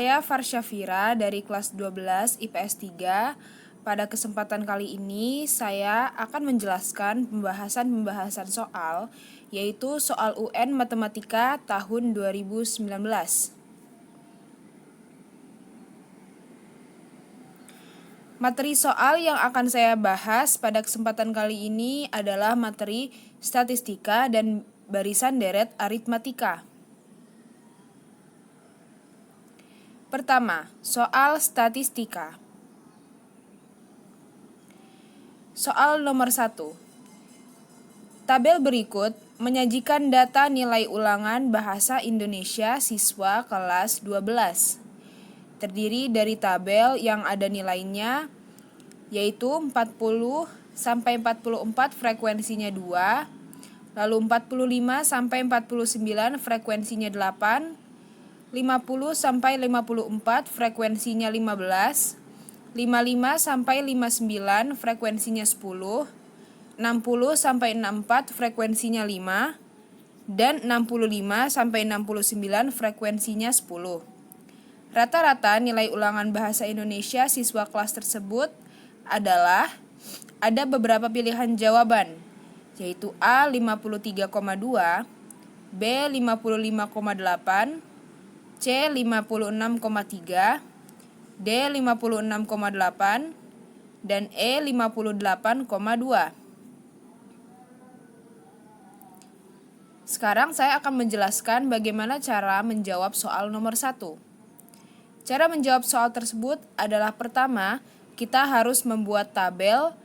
Saya Farsyafira dari kelas 12 IPS 3. Pada kesempatan kali ini saya akan menjelaskan pembahasan soal, yaitu soal UN Matematika tahun 2019. Materi soal yang akan saya bahas pada kesempatan kali ini adalah materi statistika dan barisan deret aritmatika. Pertama, soal statistika. Soal nomor 1. Tabel berikut menyajikan data nilai ulangan bahasa Indonesia siswa kelas 12. Terdiri dari tabel yang ada nilainya, yaitu 40 sampai 44 frekuensinya 2, lalu 45 sampai 49 frekuensinya 8, 50 sampai 54 frekuensinya 15, 55 sampai 59 frekuensinya 10, 60 sampai 64 frekuensinya 5, dan 65 sampai 69 frekuensinya 10. Rata-rata nilai ulangan bahasa Indonesia siswa kelas tersebut adalah ada beberapa pilihan jawaban, yaitu A 53,2, B 55,8, C 56,3, D 56,8, dan E 58,2. Sekarang saya akan menjelaskan bagaimana cara menjawab soal nomor 1. Cara menjawab soal tersebut adalah pertama, kita harus membuat tabel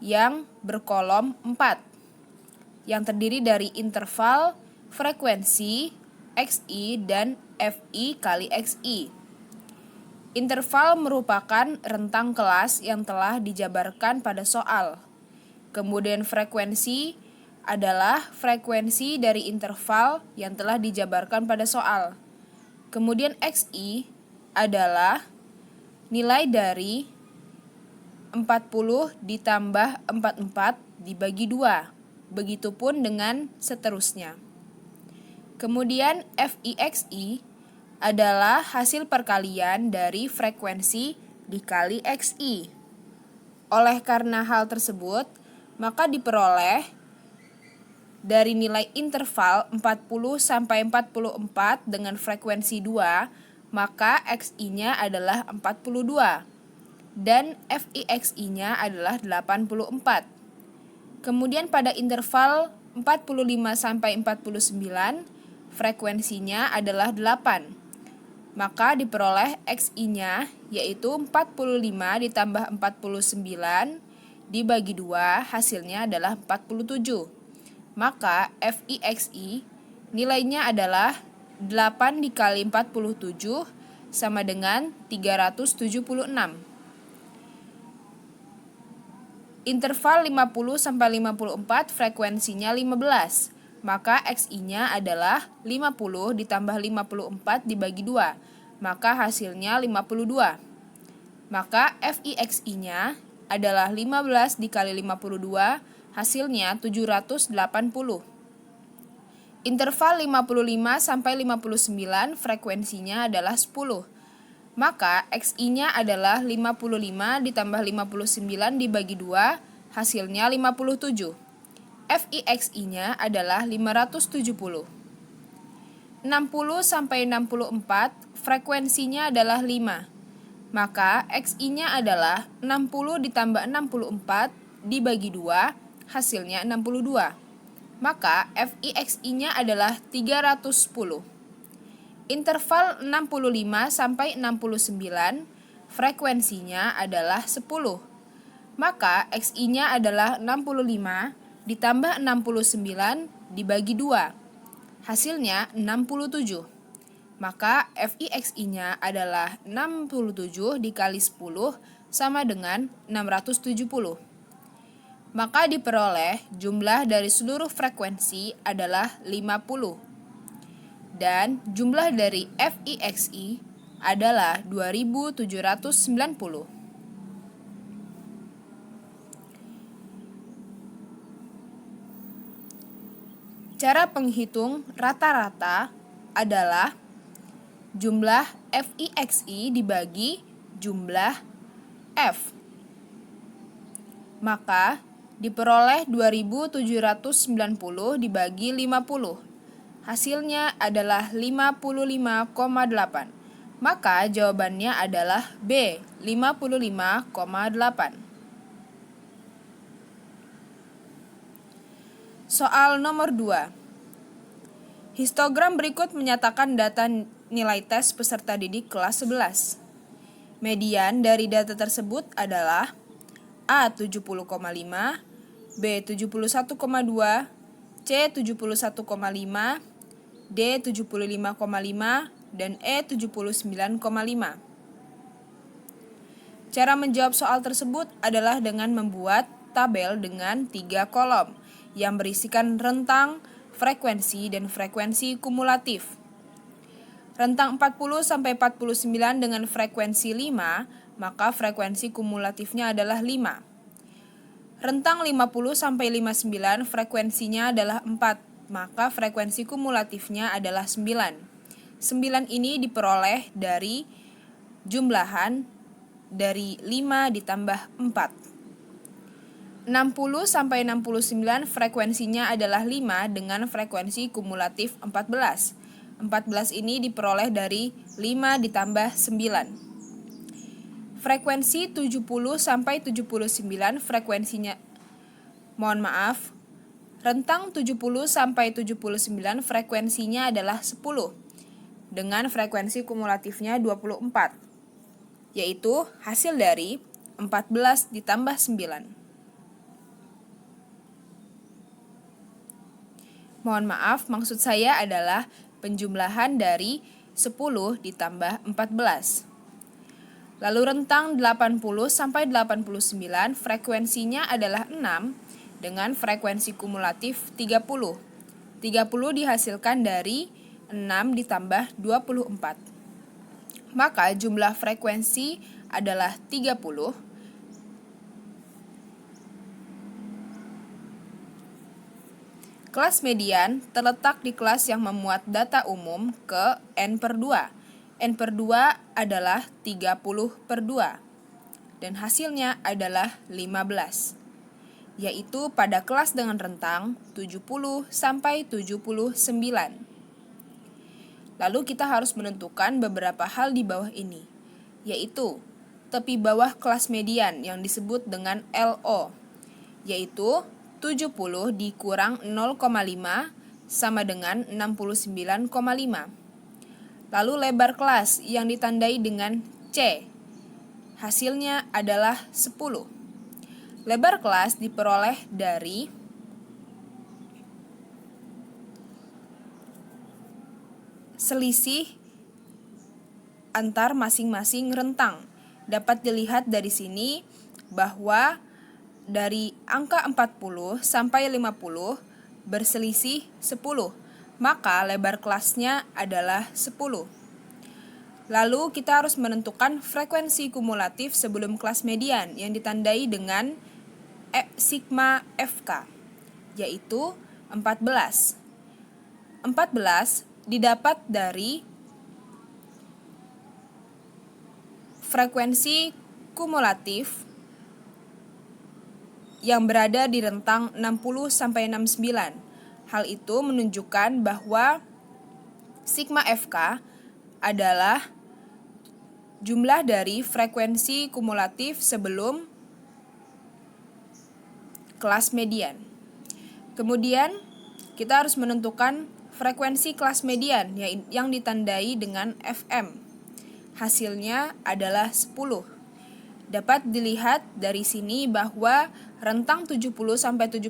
yang berkolom 4, yang terdiri dari interval, frekuensi, XI, dan FI kali XI. Interval merupakan rentang kelas yang telah dijabarkan pada soal. Kemudian frekuensi adalah frekuensi dari interval yang telah dijabarkan pada soal. Kemudian XI adalah nilai dari 40 ditambah 44 dibagi 2. Begitupun dengan seterusnya. Kemudian FIXI adalah hasil perkalian dari frekuensi dikali XI. Oleh karena hal tersebut, maka diperoleh dari nilai interval 40 sampai 44 dengan frekuensi 2, maka XI-nya adalah 42 dan FIXI-nya adalah 84. Kemudian pada interval 45 sampai 49, frekuensinya adalah 8. Maka diperoleh XI-nya yaitu 45 ditambah 49 dibagi 2, hasilnya adalah 47. Maka FIXI nilainya adalah 8 dikali 47 sama dengan 376. Interval 50 sampai 54 frekuensinya 15. Maka XI-nya adalah 50 ditambah 54 dibagi 2. Maka hasilnya 52. Maka FIXI-nya adalah 15 dikali 52, hasilnya 780. Interval 55 sampai 59 frekuensinya adalah 10. Maka XI-nya adalah 55 ditambah 59 dibagi 2, hasilnya 57. FIXI-nya adalah 570. 60 sampai 64 frekuensinya adalah 5. Maka XI-nya adalah 60 ditambah 64 dibagi 2, hasilnya 62. Maka FIXI-nya adalah 310. Interval 65 sampai 69, frekuensinya adalah 10. Maka XI-nya adalah 65 ditambah 69 dibagi 2. Hasilnya 67. Maka FIXI-nya adalah 67 dikali 10 sama dengan 670. Maka diperoleh jumlah dari seluruh frekuensi adalah 50. Dan jumlah dari FIXI adalah 2790. Cara penghitung rata-rata adalah jumlah FIXI dibagi jumlah F. Maka diperoleh 2790 dibagi 50. Hasilnya adalah 55,8. Maka jawabannya adalah B, 55,8. Soal nomor 2. Histogram berikut menyatakan data nilai tes peserta didik kelas 11. Median dari data tersebut adalah A 70,5, B 71,2, C 71,5, D 75,5, dan E 79,5. Cara menjawab soal tersebut adalah dengan membuat tabel dengan 3 kolom yang berisikan rentang, frekuensi, dan frekuensi kumulatif. Rentang 40-49 dengan frekuensi 5, maka frekuensi kumulatifnya adalah 5. Rentang 50-59 frekuensinya adalah 4, maka frekuensi kumulatifnya adalah 9. 9 ini diperoleh dari jumlahan dari 5 ditambah 4. 60-69 frekuensinya adalah 5 dengan frekuensi kumulatif 14. 14 ini diperoleh dari 5 ditambah 9. Frekuensi 70-79 frekuensinya, rentang 70-79 frekuensinya adalah 10 dengan frekuensi kumulatifnya 24, yaitu hasil dari 14 ditambah 9. Maksud saya adalah penjumlahan dari 10 ditambah 14. Lalu rentang 80-89 frekuensinya adalah 6 dengan frekuensi kumulatif 30. 30 dihasilkan dari 6 ditambah 24. Maka jumlah frekuensi adalah 30. Kelas median terletak di kelas yang memuat data umum ke N/2. N/2 adalah 30/2 dan hasilnya adalah 15, yaitu pada kelas dengan rentang 70-79. Lalu kita harus menentukan beberapa hal di bawah ini, yaitu tepi bawah kelas median yang disebut dengan LO, yaitu 70 dikurang 0,5 sama dengan 69,5. Lalu lebar kelas yang ditandai dengan C. Hasilnya adalah 10. Lebar kelas diperoleh dari selisih antar masing-masing rentang. Dapat dilihat dari sini bahwa dari angka 40 sampai 50 berselisih 10, maka lebar kelasnya adalah 10. Lalu kita harus menentukan frekuensi kumulatif sebelum kelas median yang ditandai dengan sigma FK, yaitu 14. 14 didapat dari frekuensi kumulatif yang berada di rentang 60-69. Hal itu menunjukkan bahwa sigma FK adalah jumlah dari frekuensi kumulatif sebelum kelas median. Kemudian kita harus menentukan frekuensi kelas median yang ditandai dengan FM. Hasilnya adalah 10. Dapat dilihat dari sini bahwa rentang 70-79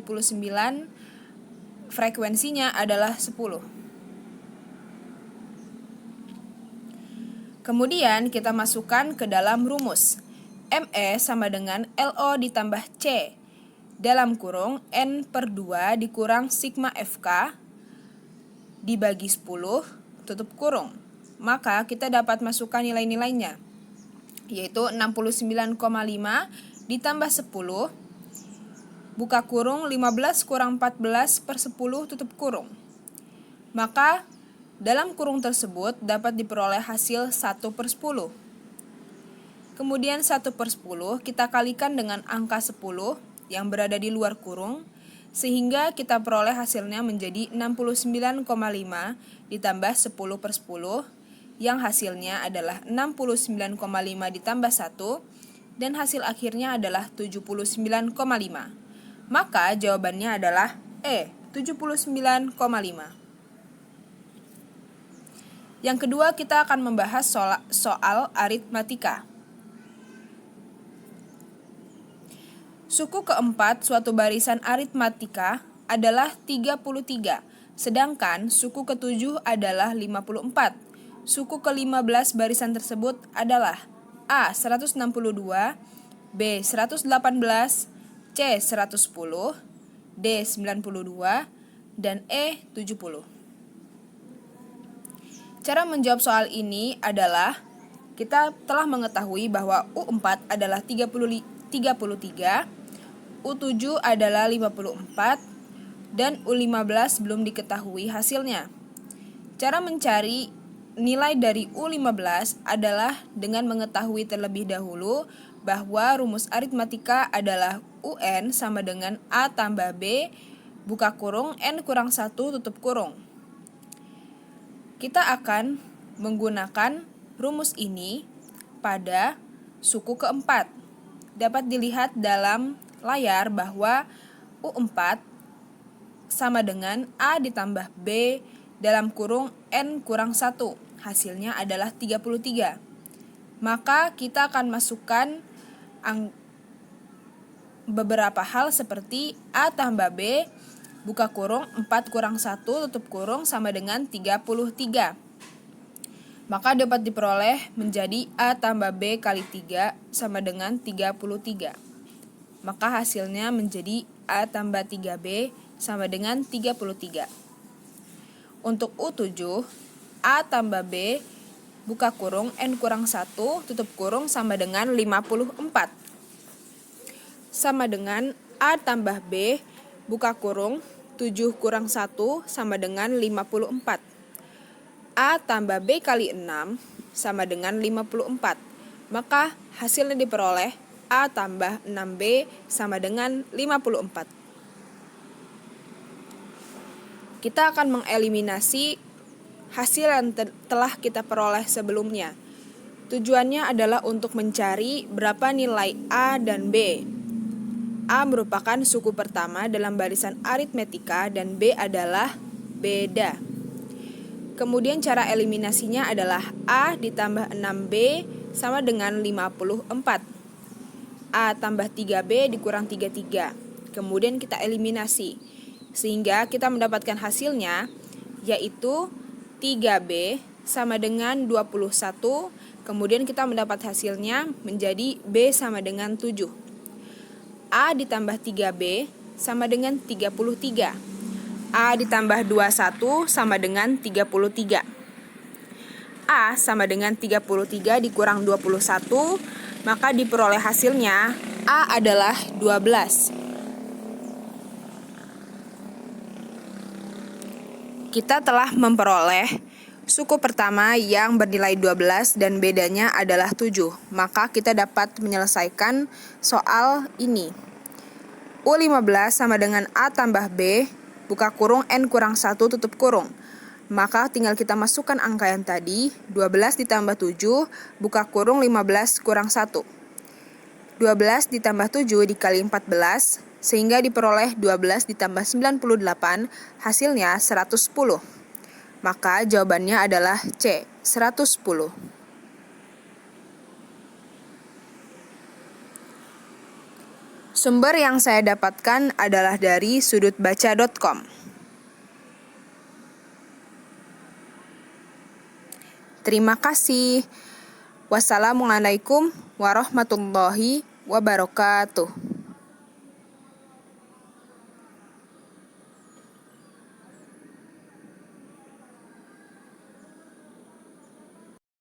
frekuensinya adalah 10. Kemudian kita masukkan ke dalam rumus. ME sama dengan LO ditambah C dalam kurung N/2 dikurang sigma FK dibagi 10 tutup kurung. Maka kita dapat masukkan nilai-nilainya, yaitu 69,5 ditambah 10 buka kurung 15 kurang 14/10 tutup kurung. Maka Dalam kurung tersebut dapat diperoleh hasil 1/10. Kemudian 1/10 kita kalikan dengan angka 10 yang berada di luar kurung, sehingga kita peroleh hasilnya menjadi 69,5 ditambah 10/10, yang hasilnya adalah 69,5 ditambah 1, dan hasil akhirnya adalah 79,5. Maka jawabannya adalah E, 79,5. Yang kedua, kita akan membahas soal aritmatika. Suku keempat suatu barisan aritmatika adalah 33, sedangkan suku ketujuh adalah 54. Suku ke-15 barisan tersebut adalah A. 162, B. 118, C. 110, D. 92, dan E. 70. Cara menjawab soal ini adalah kita telah mengetahui bahwa U4 adalah 33, U7 adalah 54, dan U15 belum diketahui hasilnya. Cara mencari nilai dari U15 adalah dengan mengetahui terlebih dahulu bahwa rumus aritmatika adalah UN sama dengan A tambah B buka kurung N kurang 1 tutup kurung. Kita akan menggunakan rumus ini pada suku keempat. Dapat dilihat dalam layar bahwa U4 sama dengan A ditambah B dalam kurung N kurang 1. Hasilnya adalah 33. Maka kita akan masukkan beberapa hal seperti A tambah B buka kurung 4 kurang 1 tutup kurung sama dengan 33. Maka dapat diperoleh menjadi A tambah B kali 3 sama dengan 33. Maka hasilnya menjadi A tambah 3B sama dengan 33. Untuk U7, A tambah B buka kurung N kurang 1 tutup kurung sama dengan 54. Sama dengan A tambah B buka kurung 7 kurang 1 sama dengan 54. A tambah B kali 6 sama dengan 54. Maka hasilnya diperoleh A tambah 6B sama dengan 54. Kita akan mengeliminasi hasil yang telah kita peroleh sebelumnya. Tujuannya adalah untuk mencari berapa nilai A dan B. A merupakan suku pertama dalam barisan aritmetika dan B adalah beda. Kemudian cara eliminasinya adalah A ditambah 6B sama dengan 54. A tambah 3B dikurang 33. Kemudian kita eliminasi. Sehingga kita mendapatkan hasilnya yaitu 3B sama dengan 21. Kemudian kita mendapat hasilnya menjadi B sama dengan 7. A ditambah 3B sama dengan 33. A ditambah 21 sama dengan 33. A sama dengan 33 dikurang 21, maka diperoleh hasilnya A adalah 12. Kita telah memperoleh suku pertama yang bernilai 12 dan bedanya adalah 7. Maka kita dapat menyelesaikan soal ini. U15 sama dengan A tambah B buka kurung N kurang 1 tutup kurung. Maka tinggal kita masukkan angka yang tadi, 12 ditambah 7 buka kurung 15 kurang 1. 12 ditambah 7 dikali 14 sehingga diperoleh 12 ditambah 98 hasilnya 110. Maka jawabannya adalah C, 110. Sumber yang saya dapatkan adalah dari sudutbaca.com. Terima kasih. Wassalamualaikum warahmatullahi wabarakatuh.